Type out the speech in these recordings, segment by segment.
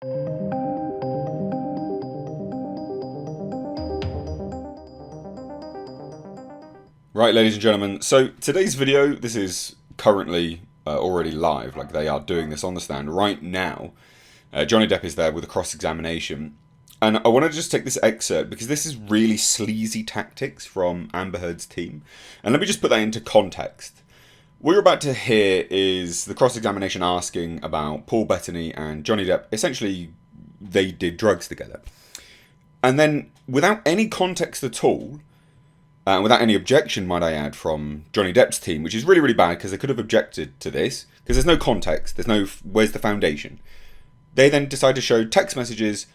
Right, ladies and gentlemen, so today's video, this is currently already live, like they are doing this on the stand right now. Johnny Depp is there with a cross-examination, and I want to just take this excerpt because this is really sleazy tactics from Amber Heard's team, and let me just put that into context. What you're about to hear is the cross-examination asking about Paul Bettany and Johnny Depp. Essentially, they did drugs together. And then, without any context at all, without any objection, might I add, from Johnny Depp's team, which is really, really bad because they could have objected to this, because there's no context, there's no, where's the foundation? They then decide to show text messages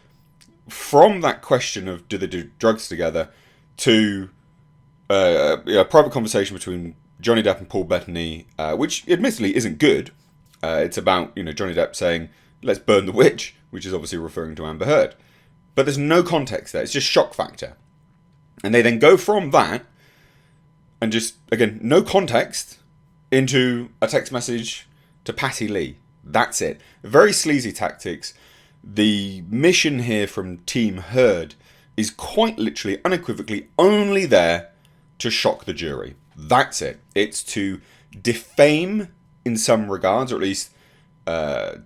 from that question of do they do drugs together to a private conversation between Johnny Depp and Paul Bettany, which admittedly isn't good. It's about, Johnny Depp saying, let's burn the witch, which is obviously referring to Amber Heard. But there's no context there, it's just shock factor. And they then go from that, and just, again, no context, into a text message to Patty Lee. That's it. Very sleazy tactics. The mission here from Team Heard is quite literally, unequivocally, only there to shock the jury. That's it. It's to defame, in some regards, or at least tar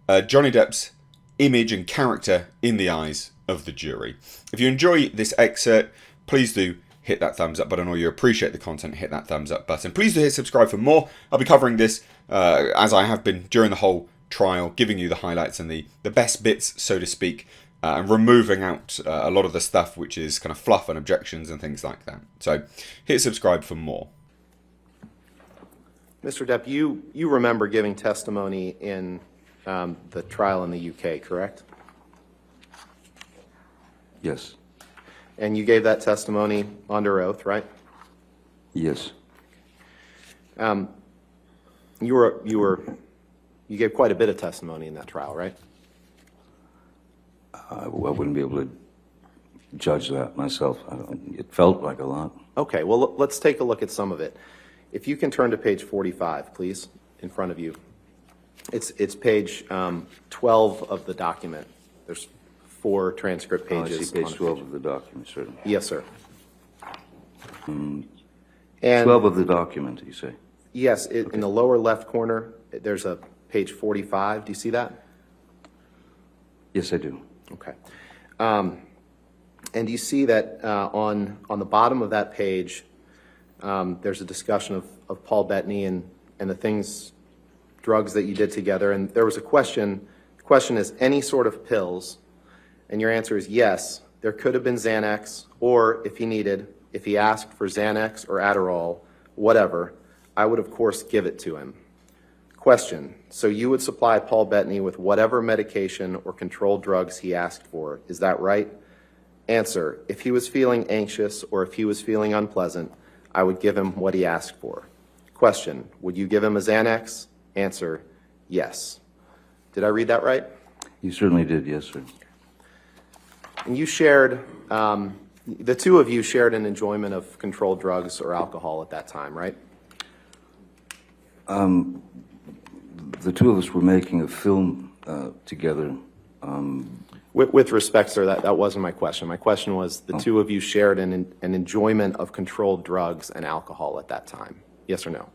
Johnny Depp's image and character in the eyes of the jury. If you enjoy this excerpt, please do hit that thumbs up button, or you appreciate the content, hit that thumbs up button. Please do hit subscribe for more. I'll be covering this as I have been during the whole trial, giving you the highlights and the best bits, so to speak, and removing out a lot of the stuff which is kind of fluff and objections and things like that. So hit subscribe for more. Mr. Depp, you remember giving testimony in the trial in the UK, correct? Yes. And you gave that testimony under oath, right? Yes. You gave quite a bit of testimony in that trial, right? I wouldn't be able to judge that myself. It felt like a lot. Okay, well, let's take a look at some of it. If you can turn to page 45, please, in front of you. It's page 12 of the document. There's 4 transcript pages. I see page 12 of the document, certainly. Yes, sir. And 12 of the document, you say? Yes, in the lower left corner, there's a page 45. Do you see that? Yes, I do. Okay. And you see that on the bottom of that page, there's a discussion of Paul Bettany and the drugs that you did together. And there was a question. The question is, any sort of pills? And your answer is yes. There could have been Xanax, or if he asked for Xanax or Adderall, whatever, I would, of course, give it to him. Question. So you would supply Paul Bettany with whatever medication or controlled drugs he asked for. Is that right? Answer. If he was feeling anxious or if he was feeling unpleasant, I would give him what he asked for. Question. Would you give him a Xanax? Answer. Yes. Did I read that right? You certainly did, yes, sir. And you shared, the two of you shared an enjoyment of controlled drugs or alcohol at that time, right? The two of us were making a film together. With respect, sir, that wasn't my question. My question was the two of you shared an enjoyment of controlled drugs and alcohol at that time. Yes or no?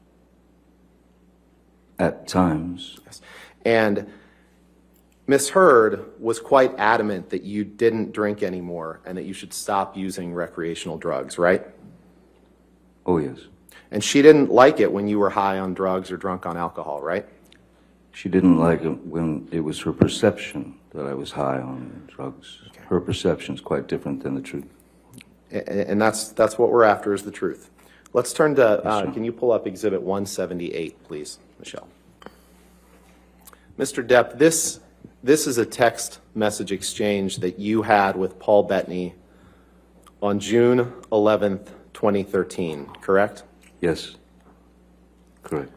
At times. Yes. And Ms. Heard was quite adamant that you didn't drink anymore and that you should stop using recreational drugs, right? Oh, yes. And she didn't like it when you were high on drugs or drunk on alcohol, right? She didn't like it when it was her perception that I was high on drugs. Okay. Her perception is quite different than the truth. And that's what we're after, is the truth. Let's turn to, Yes, can you pull up Exhibit 178, please, Michelle? Mr. Depp, this is a text message exchange that you had with Paul Bettany on June 11th, 2013, correct? Yes, correct.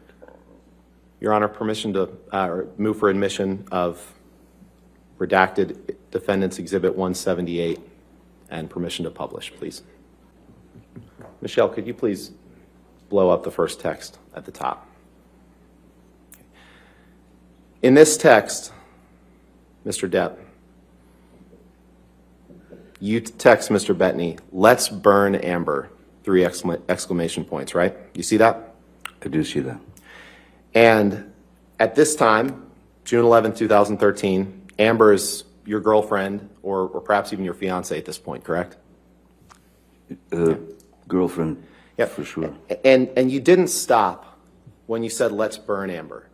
Your Honor, permission to move for admission of redacted Defendant's Exhibit 178 and permission to publish, please. Michelle, could you please blow up the first text at the top? In this text, Mr. Depp, you text Mr. Bettany, "Let's burn Amber," 3 exclamation points, right? You see that? I do see that. And at this time, June 11th, 2013, Amber is your girlfriend or perhaps even your fiance at this point, correct? Girlfriend, Yeah. for sure. And you didn't stop when you said, "Let's burn Amber."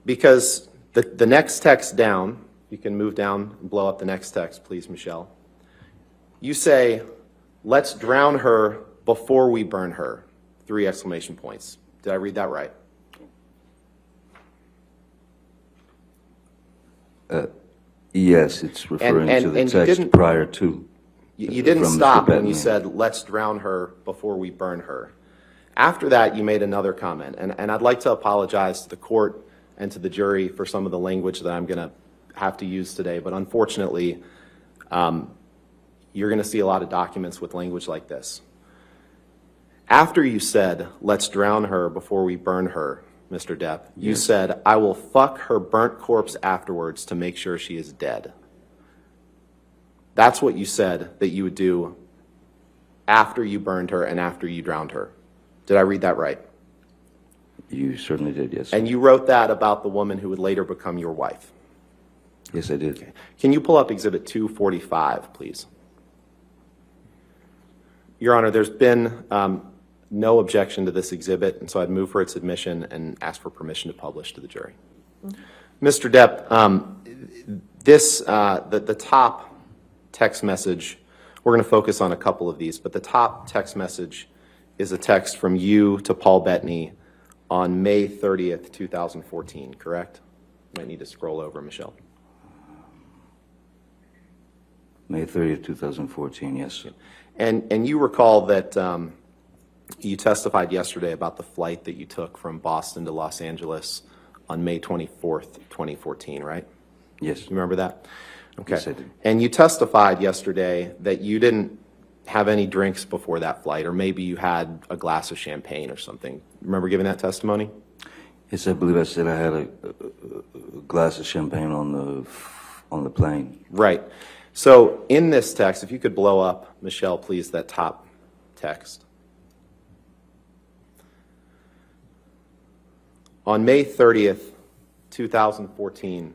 Because the next text down, you can move down and blow up the next text, please, Michelle. You say, "Let's drown her before we burn her," 3 exclamation points. Did I read that right? Yes, it's referring to the and you text didn't- prior to. You didn't From Mr. stop when Bettany. you said, "Let's drown her before we burn her." After that, you made another comment, and I'd like to apologize to the court and to the jury for some of the language that I'm going to have to use today, but unfortunately, you're going to see a lot of documents with language like this. After you said, "Let's drown her before we burn her," Mr. Depp, you said, "I will fuck her burnt corpse afterwards to make sure she is dead." That's what you said that you would do after you burned her and after you drowned her. Did I read that right? You certainly did, yes. And you wrote that about the woman who would later become your wife. Yes, I did. Can you pull up Exhibit 245, please? Your Honor, there's been no objection to this exhibit, and so I'd move for its admission and ask for permission to publish to the jury. Mr. Depp, the top text message, we're going to focus on a couple of these, but the top text message is a text from you to Paul Bettany on May 30th, 2014, correct? Might need to scroll over, Michelle. May 30th, 2014, yes. And you recall that you testified yesterday about the flight that you took from Boston to Los Angeles on May 24th, 2014, right? Yes. You remember that? Okay. Yes, I do. And you testified yesterday that you didn't have any drinks before that flight, or maybe you had a glass of champagne or something. Remember giving that testimony? Yes, I believe I said I had a glass of champagne on the plane. Right. So in this text, if you could blow up, Michelle, please, that top text. On May 30th, 2014,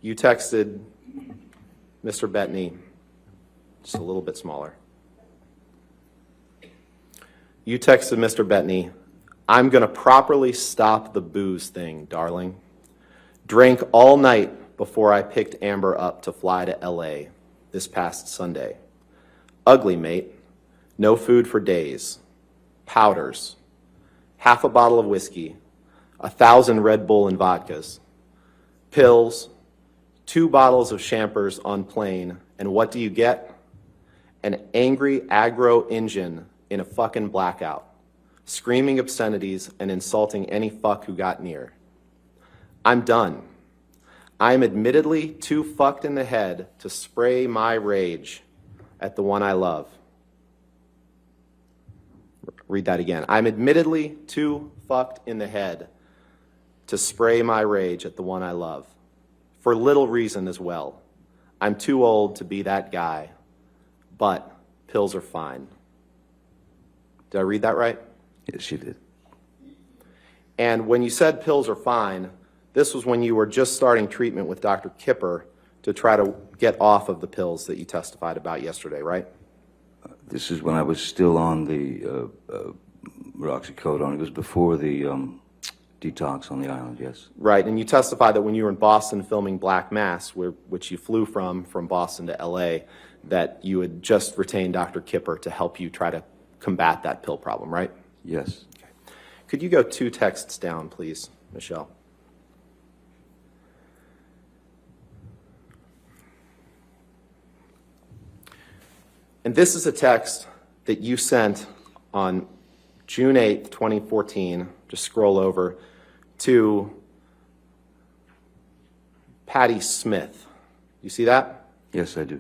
you texted Mr. Bettany, just a little bit smaller. You texted Mr. Bettany, "I'm going to properly stop the booze thing, darling. Drank all night before I picked Amber up to fly to LA this past Sunday. Ugly, mate. No food for days. Powders. Half a bottle of whiskey. 1,000 Red Bull and vodkas. Pills. 2 bottles of champers on plane. And what do you get? An angry aggro engine in a fucking blackout, screaming obscenities and insulting any fuck who got near. I'm done. I'm admittedly too fucked in the head to spray my rage at the one I love." Read that again. "I'm admittedly too fucked in the head to spray my rage at the one I love. For little reason as well. I'm too old to be that guy, but pills are fine." Did I read that right? Yes, you did. And when you said pills are fine, this was when you were just starting treatment with Dr. Kipper to try to get off of the pills that you testified about yesterday, right? This is when I was still on the roxicodone. It was before the detox on the island, yes. Right, and you testified that when you were in Boston filming Black Mass, which you flew from Boston to LA, that you had just retained Dr. Kipper to help you try to combat that pill problem, right? Yes. Could you go 2 texts down, please, Michelle? And this is a text that you sent on June 8th, 2014, just scroll over, to Patty Smith. You see that? Yes, I do.